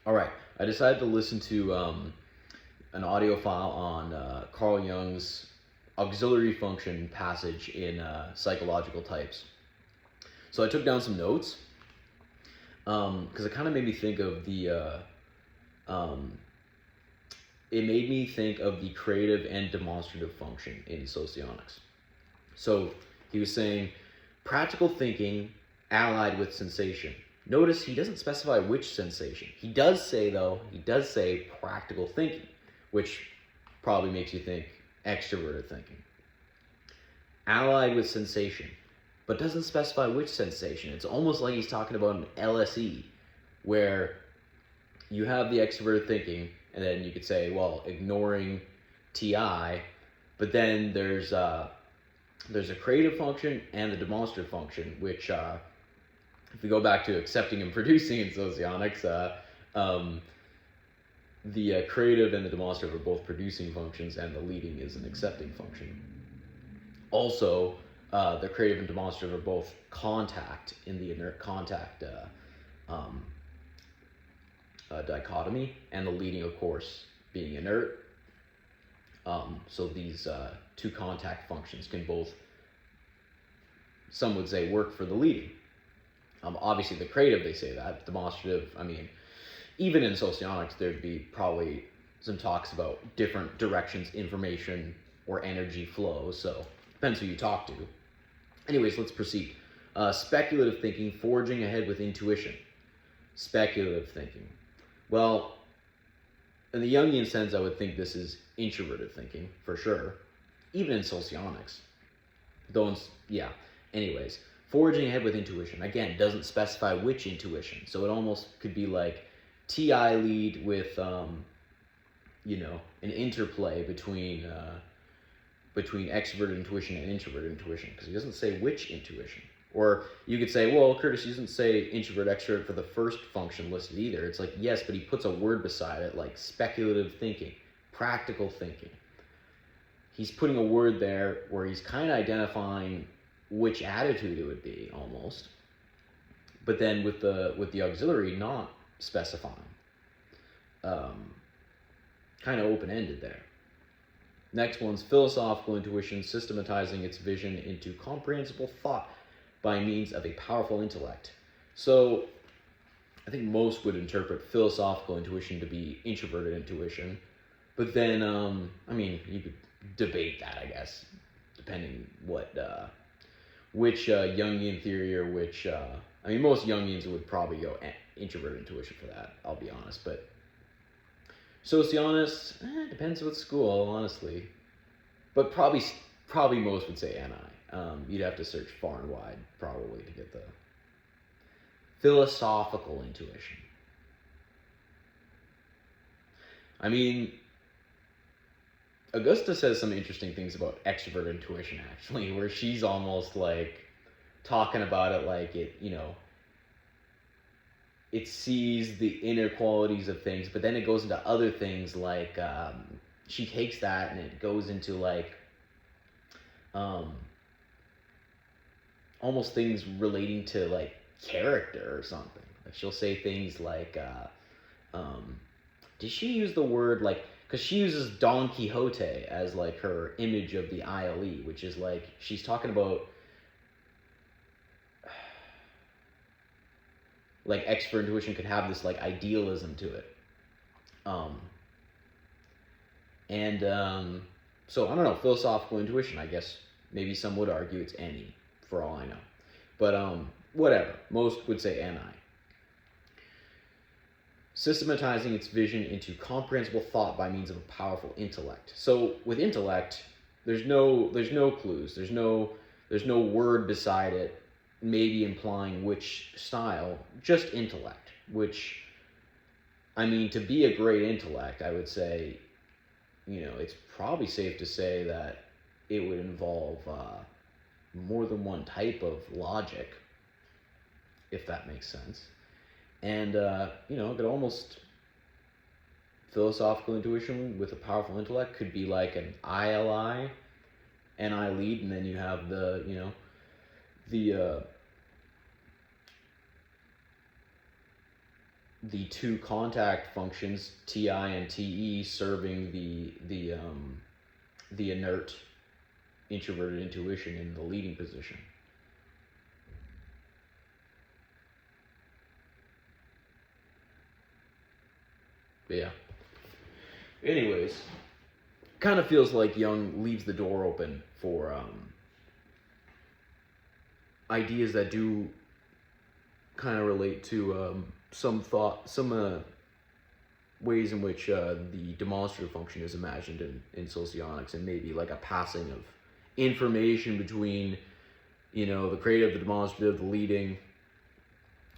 All right, I decided to listen to an audio file on Carl Jung's auxiliary function passage in psychological types. So I took down some notes because it kind of made me think of it made me think of the creative and demonstrative function in Socionics. So he was saying practical thinking allied with sensation. Notice he doesn't specify which sensation. He does say practical thinking, which probably makes you think extroverted thinking. Allied with sensation, but doesn't specify which sensation. It's almost like he's talking about an LSE, where you have the extroverted thinking, and then you could say, well, ignoring TI, but then there's a creative function and the demonstrative function, which if we go back to accepting and producing in Socionics, the creative and the demonstrative are both producing functions, and the leading is an accepting function. Also, the creative and demonstrative are both contact in the inert contact dichotomy, and the leading, of course, being inert. So these two contact functions can both, some would say, work for the leading. Obviously, the creative, they say that. Demonstrative, I mean, even in Socionics, there'd be probably some talks about different directions information or energy flows, so depends who you talk to. Anyways, let's proceed. Speculative thinking, forging ahead with intuition. Speculative thinking. Well, in the Jungian sense, I would think this is introverted thinking, for sure, even in Socionics. Anyways, forging ahead with intuition. Again, doesn't specify which intuition, so it almost could be like TI lead with, an interplay between extroverted intuition and introverted intuition, because he doesn't say which intuition. Or you could say, well, Curtis, he doesn't say introvert, extrovert for the first function listed either. It's like, yes, but he puts a word beside it, like speculative thinking, practical thinking. He's putting a word there where he's kind of identifying which attitude it would be, almost. But then with the auxiliary not specifying. Kind of open-ended there. Next one's philosophical intuition, systematizing its vision into comprehensible thought by means of a powerful intellect. So I think most would interpret philosophical intuition to be introverted intuition, but then you could debate that, I guess, depending which Jungian theory, or which most Jungians would probably go introverted intuition for that, I'll be honest. But Socionists, depends what school, honestly, but probably most would say NI. You'd have to search far and wide, probably, to get the philosophical intuition. I mean, Augusta says some interesting things about extrovert intuition, actually, where she's almost like talking about it like it sees the inner qualities of things, but then it goes into other things, like she takes that and it goes into like almost things relating to like character or something. Like she'll say things like did she use the word like, because she uses Don Quixote as like her image of the ILE, which is like she's talking about like extrovert intuition could have this like idealism to it. So I don't know, philosophical intuition, I guess maybe some would argue it's NE, for all I know. But whatever, most would say NI. Systematizing its vision into comprehensible thought by means of a powerful intellect. So with intellect, there's no clues, there's no word beside it, maybe implying which style, just intellect, which, to be a great intellect, I would say, it's probably safe to say that it would involve more than one type of logic, if that makes sense. And, it could almost, philosophical intuition with a powerful intellect could be like an ILI, NI lead, and then you have the the two contact functions, Ti and Te, serving the inert introverted intuition in the leading position. But yeah. Anyways, kind of feels like Jung leaves the door open for ideas that do kind of relate to some ways in which the demonstrative function is imagined in socionics, and maybe like a passing of information between, the creative, the demonstrative, the leading,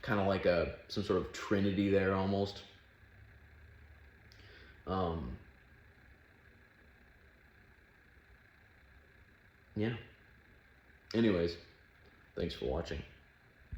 kind of like some sort of trinity there almost. Yeah. Anyways, thanks for watching.